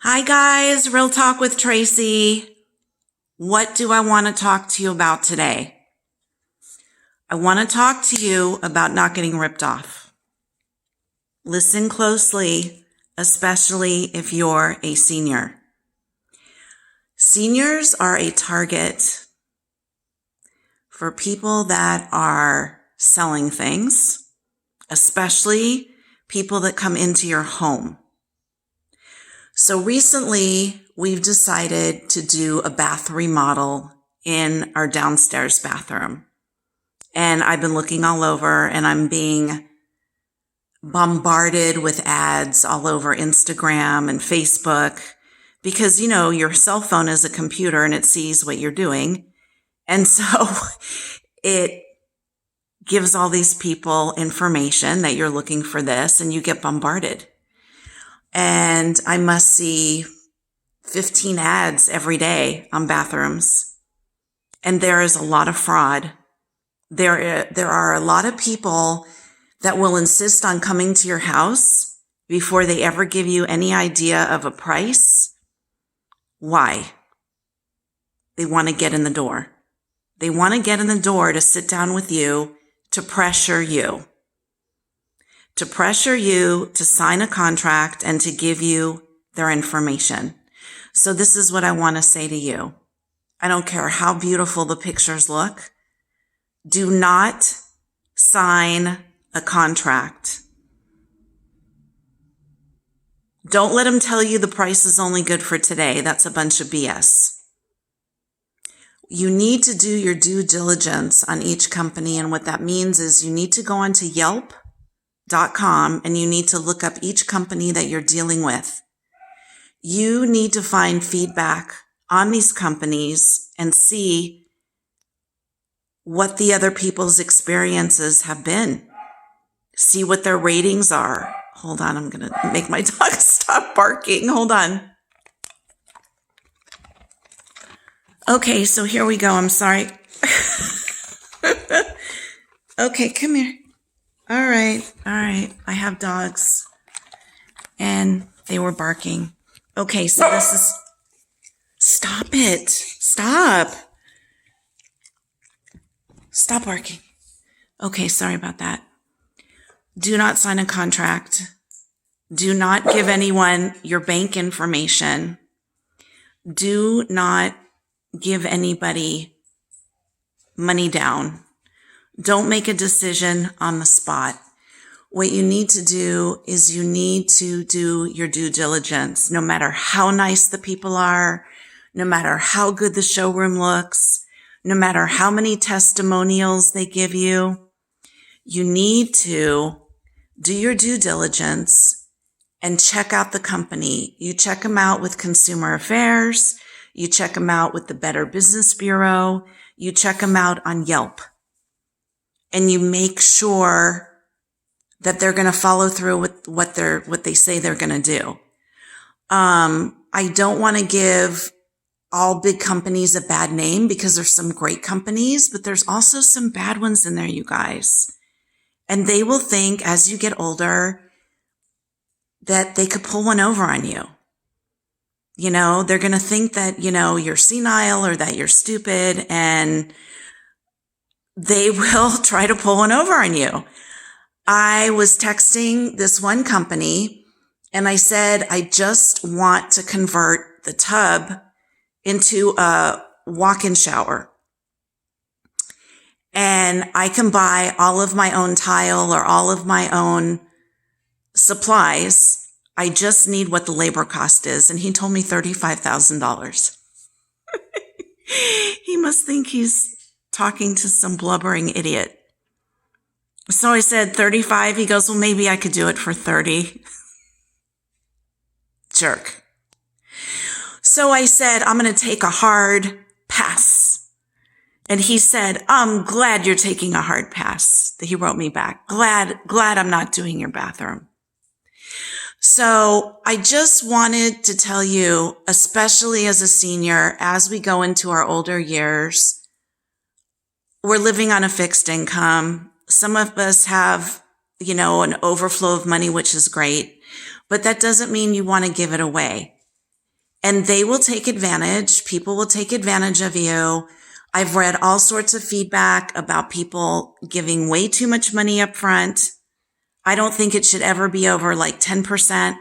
Hi guys, Real Talk with Tracy. What do I want to talk to you about today? I want to talk to you about not getting ripped off. Listen closely, especially if you're a senior. Seniors are a target for people that are selling things, especially people that come into your home. So recently, we've decided to do a bath remodel in our downstairs bathroom. And I've been looking all over and I'm being bombarded with ads all over Instagram and Facebook because, your cell phone is a computer and it sees what you're doing. And so it gives all these people information that you're looking for this and you get bombarded. And I must see 15 ads every day on bathrooms. And there is a lot of fraud. There are a lot of people that will insist on coming to your house before they ever give you any idea of a price. Why? They want to get in the door. They want to get in the door to sit down with you, to pressure you. To pressure you to sign a contract and to give you their information. So this is what I want to say to you. I don't care how beautiful the pictures look. Do not sign a contract. Don't let them tell you the price is only good for today. That's a bunch of BS. You need to do your due diligence on each company. And what that means is you need to go onto Yelp.com and you need to look up each company that you're dealing with. You need to find feedback on these companies and see what the other people's experiences have been. See what their ratings are. Hold on, I'm going to make my dog stop barking. Hold on. Okay, so here we go. I'm sorry. Okay, come here. All right. I have dogs and they were barking. Okay, so this is, stop it. Stop barking. Okay, sorry about that. Do not sign a contract. Do not give anyone your bank information. Do not give anybody money down. Don't make a decision on the spot. What you need to do is you need to do your due diligence, no matter how nice the people are, no matter how good the showroom looks, no matter how many testimonials they give you. You need to do your due diligence and check out the company. You check them out with Consumer Affairs. You check them out with the Better Business Bureau. You check them out on Yelp. And you make sure that they're going to follow through with what they say they're going to do. I don't want to give all big companies a bad name because there's some great companies, but there's also some bad ones in there, you guys. And they will think as you get older that they could pull one over on you. They're going to think that, you're senile or that you're stupid, and they will try to pull one over on you. I was texting this one company and I said, I just want to convert the tub into a walk-in shower. And I can buy all of my own tile or all of my own supplies. I just need what the labor cost is. And he told me $35,000. He must think he's talking to some blubbering idiot. So I said 35. He goes, well, maybe I could do it for 30. Jerk. So I said, I'm going to take a hard pass. And he said, I'm glad you're taking a hard pass. He wrote me back. Glad I'm not doing your bathroom. So I just wanted to tell you, especially as a senior, as we go into our older years, we're living on a fixed income. Some of us have, an overflow of money, which is great, but that doesn't mean you want to give it away. and they will take advantage. People will take advantage of you. I've read all sorts of feedback about people giving way too much money up front. I don't think it should ever be over like 10%.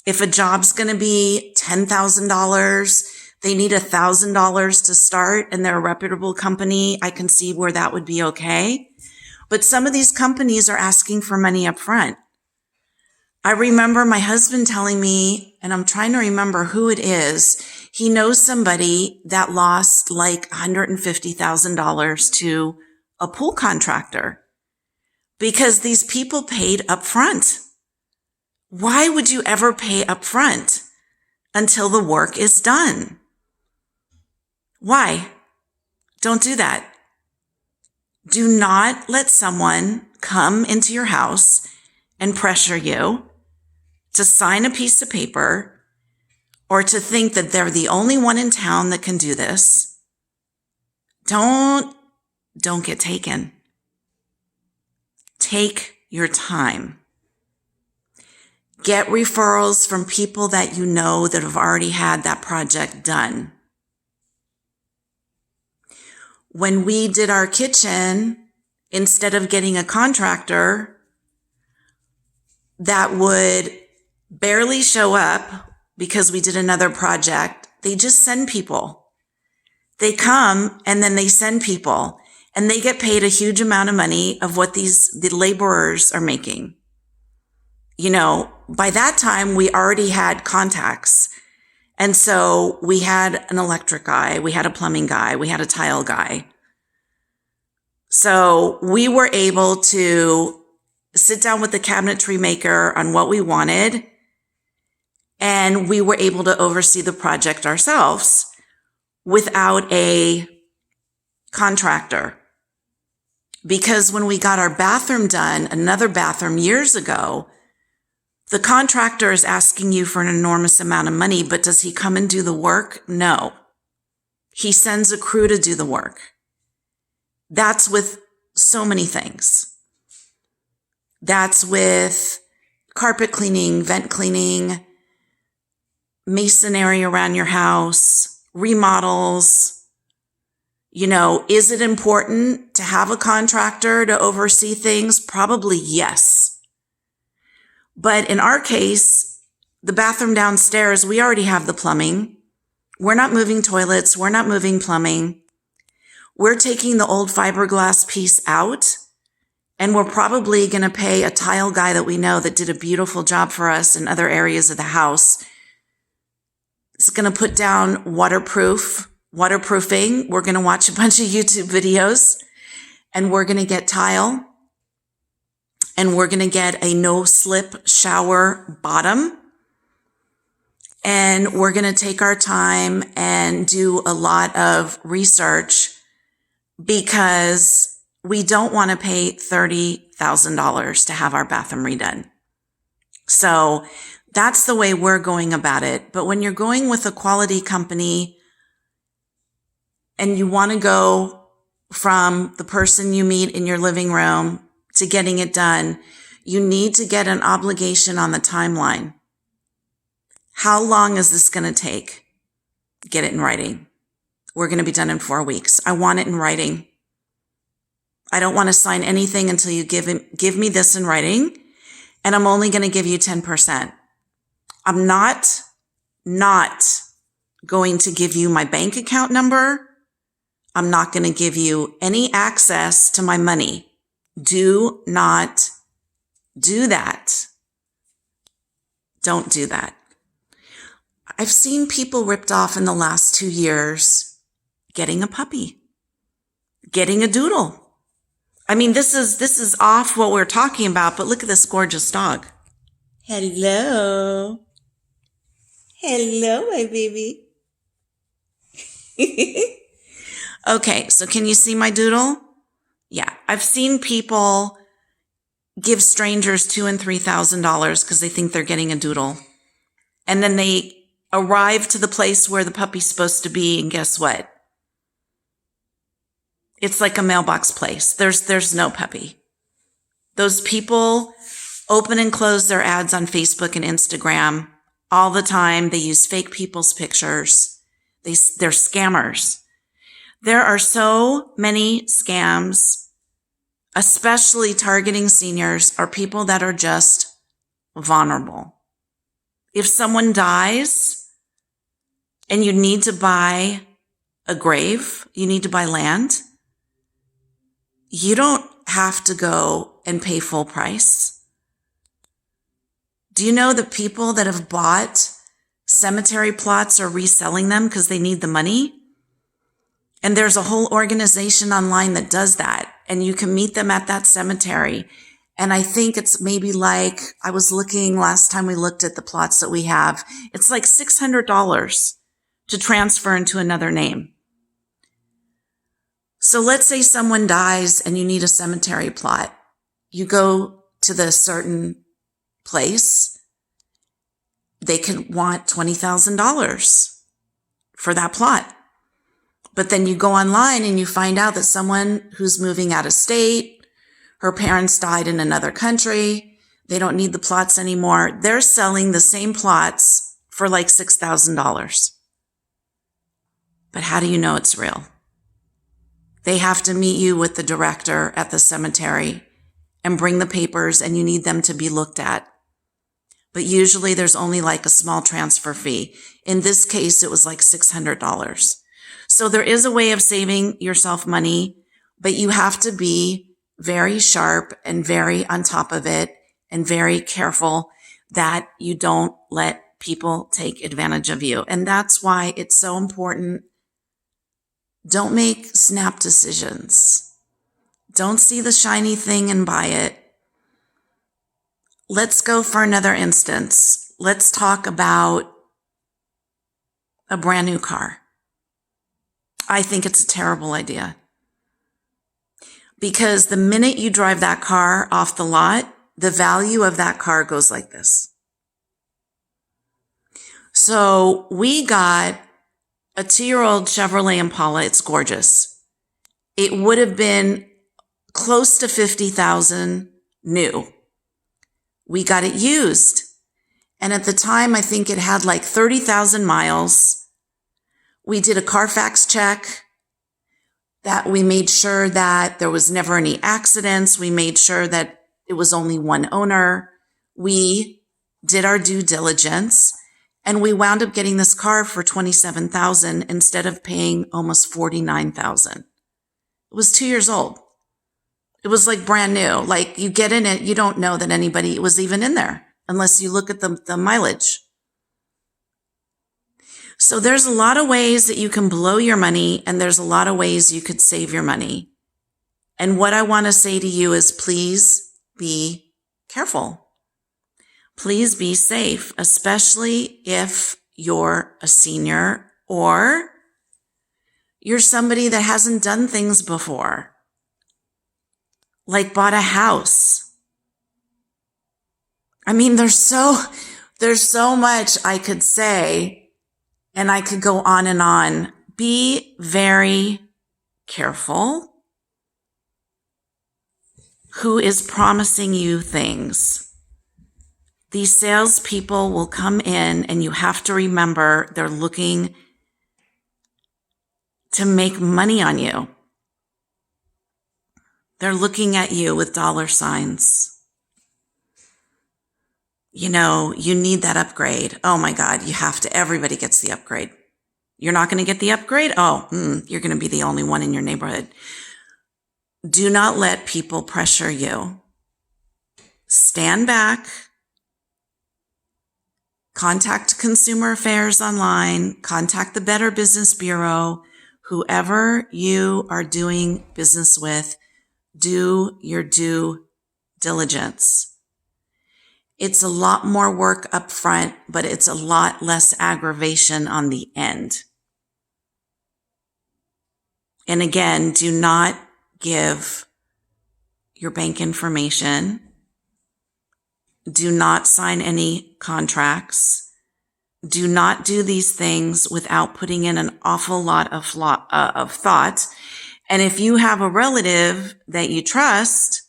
If a job's going to be $10,000, they need $1,000 to start and they're a reputable company, I can see where that would be okay. But some of these companies are asking for money up front. I remember my husband telling me, and I'm trying to remember who it is, he knows somebody that lost like $150,000 to a pool contractor because these people paid up front. Why would you ever pay up front until the work is done? Why? Don't do that. Do not let someone come into your house and pressure you to sign a piece of paper or to think that they're the only one in town that can do this. Don't get taken. Take your time. Get referrals from people that you know that have already had that project done. When we did our kitchen, instead of getting a contractor that would barely show up because we did another project, they just send people. They come and then they send people and they get paid a huge amount of money of what the laborers are making. You know, by that time we already had contacts. And so we had an electric guy, we had a plumbing guy, we had a tile guy. So we were able to sit down with the cabinetry maker on what we wanted, and we were able to oversee the project ourselves without a contractor. Because when we got our bathroom done, another bathroom years ago, the contractor is asking you for an enormous amount of money, but does he come and do the work? No. He sends a crew to do the work. That's with so many things. That's with carpet cleaning, vent cleaning, masonry around your house, remodels. You know, is it important to have a contractor to oversee things? Probably yes. But in our case, the bathroom downstairs, we already have the plumbing. We're not moving toilets. We're not moving plumbing. We're taking the old fiberglass piece out, and we're probably going to pay a tile guy that we know that did a beautiful job for us in other areas of the house. It's going to put down waterproofing. We're going to watch a bunch of YouTube videos, and we're going to get tile, and we're going to get a no-slip shower bottom. And we're going to take our time and do a lot of research because we don't want to pay $30,000 to have our bathroom redone. So that's the way we're going about it. But when you're going with a quality company and you want to go from the person you meet in your living room to getting it done, you need to get an obligation on the timeline. How long is this going to take? Get it in writing. We're going to be done in 4 weeks. I want it in writing. I don't want to sign anything until you give me this in writing, and I'm only going to give you 10%. I'm not going to give you my bank account number. I'm not going to give you any access to my money. Do not do that. Don't do that. I've seen people ripped off in the last 2 years getting a puppy, getting a doodle. I mean, this is off what we're talking about, but look at this gorgeous dog. Hello. Hello, my baby. Okay, so can you see my doodle? Yeah, I've seen people give strangers $2,000 and $3,000 because they think they're getting a doodle. And then they arrive to the place where the puppy's supposed to be, and guess what? It's like a mailbox place. There's no puppy. Those people open and close their ads on Facebook and Instagram all the time. They use fake people's pictures. They're scammers. There are so many scams, especially targeting seniors or people that are just vulnerable. If someone dies and you need to buy a grave, you need to buy land, you don't have to go and pay full price. Do you know that people that have bought cemetery plots are reselling them because they need the money? And there's a whole organization online that does that. And you can meet them at that cemetery. And I think it's maybe like, I was looking last time we looked at the plots that we have, it's like $600 to transfer into another name. So let's say someone dies and you need a cemetery plot. You go to the certain place. They could want $20,000 for that plot. But then you go online and you find out that someone who's moving out of state, her parents died in another country, they don't need the plots anymore. They're selling the same plots for like $6,000. But how do you know it's real? They have to meet you with the director at the cemetery and bring the papers, and you need them to be looked at. But usually there's only like a small transfer fee. In this case, it was like $600. So there is a way of saving yourself money, but you have to be very sharp and very on top of it and very careful that you don't let people take advantage of you. And that's why it's so important. Don't make snap decisions. Don't see the shiny thing and buy it. Let's go for another instance. Let's talk about a brand new car. I think it's a terrible idea. Because the minute you drive that car off the lot, the value of that car goes like this. So we got a 2-year-old Chevrolet Impala. It's gorgeous. It would have been close to $50,000 new. We got it used. And at the time, I think it had like 30,000 miles. We did a Carfax check that we made sure that there was never any accidents. We made sure that it was only one owner. We did our due diligence. And we wound up getting this car for $27,000 instead of paying almost $49,000. It was 2 years old. It was like brand new. Like you get in it, you don't know that anybody was even in there unless you look at the mileage. So there's a lot of ways that you can blow your money, and there's a lot of ways you could save your money. And what I want to say to you is please be careful. Please be safe, especially if you're a senior or you're somebody that hasn't done things before, like bought a house. I mean, there's so much I could say, and I could go on and on. Be very careful who is promising you things. These salespeople will come in, and you have to remember they're looking to make money on you. They're looking at you with dollar signs. You know, you need that upgrade. Oh my God, you have to. Everybody gets the upgrade. You're not going to get the upgrade? Oh, you're going to be the only one in your neighborhood. Do not let people pressure you. Stand back. Contact Consumer Affairs online, contact the Better Business Bureau, whoever you are doing business with, do your due diligence. It's a lot more work up front, but it's a lot less aggravation on the end. And again, do not give your bank information. Do not sign any contracts. Do not do these things without putting in an awful lot of thought. And if you have a relative that you trust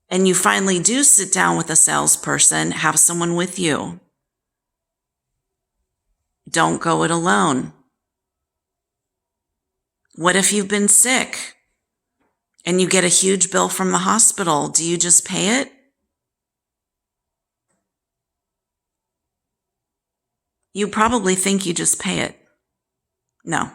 and you finally do sit down with a salesperson, have someone with you. Don't go it alone. What if you've been sick and you get a huge bill from the hospital? Do you just pay it? You probably think you just pay it. No.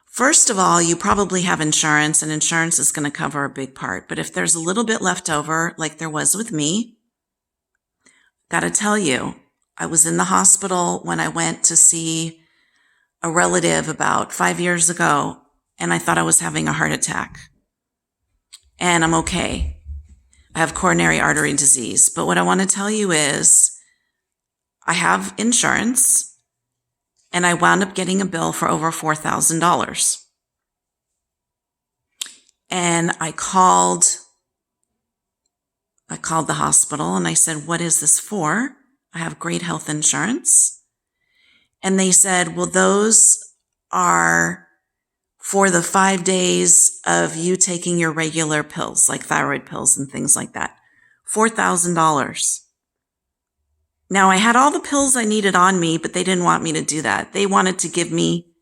First of all, you probably have insurance, and insurance is going to cover a big part. But if there's a little bit left over, like there was with me, gotta tell you, I was in the hospital when I went to see a relative about 5 years ago, and I thought I was having a heart attack. And I'm okay. I have coronary artery disease. But what I want to tell you is I have insurance, and I wound up getting a bill for over $4,000. And I called the hospital and I said, "What is this for? I have great health insurance." And they said, "Well, those are for the 5 days of you taking your regular pills, like thyroid pills and things like that. $4,000. Now, I had all the pills I needed on me, but they didn't want me to do that. They wanted to give me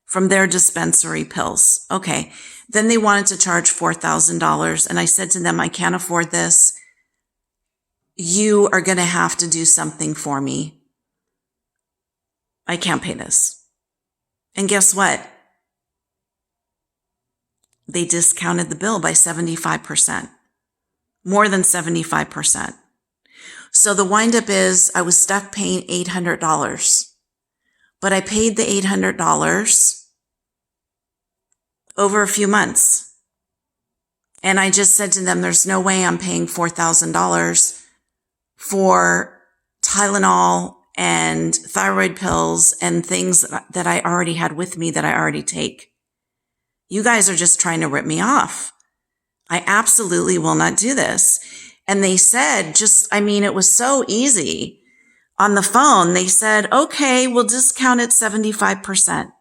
from their dispensary pills. Okay. Then they wanted to charge $4,000. And I said to them, "I can't afford this. You are going to have to do something for me. I can't pay this." And guess what? They discounted the bill by 75%, more than 75%. So the windup is I was stuck paying $800, but I paid the $800 over a few months. And I just said to them, there's no way I'm paying $4,000 for Tylenol and thyroid pills and things that I already had with me that I already take. You guys are just trying to rip me off. I absolutely will not do this. And they said, it was so easy. On the phone, they said, "Okay, we'll discount it 75%.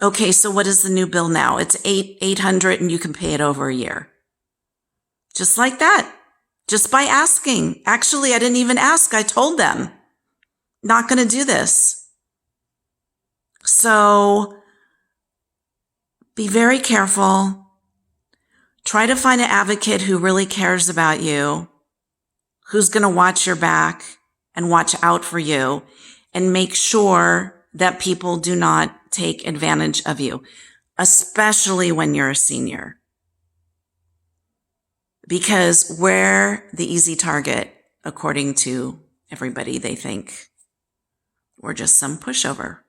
Okay, so what is the new bill now? It's $800 and you can pay it over a year." Just like that. Just by asking. Actually, I didn't even ask. I told them, not going to do this. So be very careful. Try to find an advocate who really cares about you, who's going to watch your back and watch out for you, and make sure that people do not take advantage of you, especially when you're a senior. Because we're the easy target, according to everybody. They think we're just some pushover.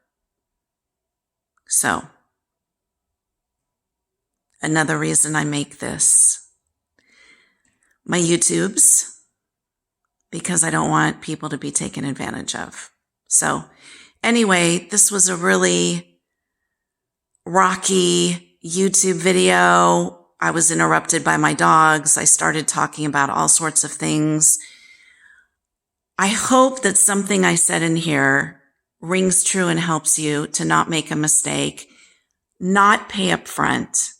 So, another reason I make my YouTubes, because I don't want people to be taken advantage of. So anyway, this was a really rocky YouTube video. I was interrupted by my dogs. I started talking about all sorts of things. I hope that something I said in here rings true and helps you to not make a mistake, not pay up front.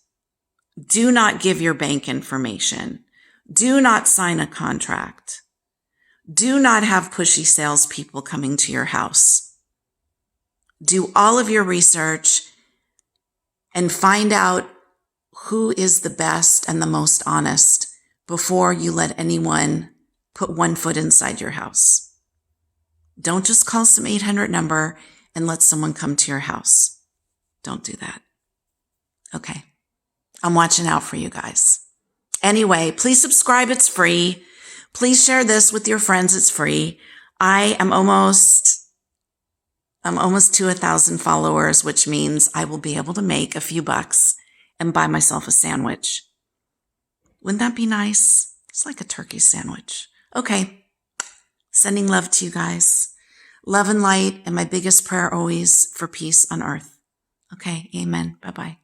Do not give your bank information. Do not sign a contract. Do not have pushy salespeople coming to your house. Do all of your research and find out who is the best and the most honest before you let anyone put one foot inside your house. Don't just call some 800 number and let someone come to your house. Don't do that. Okay. I'm watching out for you guys. Anyway, please subscribe. It's free. Please share this with your friends. It's free. I'm almost to 1,000 followers, which means I will be able to make a few bucks and buy myself a sandwich. Wouldn't that be nice? It's like a turkey sandwich. Okay. Sending love to you guys. Love and light, and my biggest prayer always for peace on earth. Okay. Amen. Bye-bye.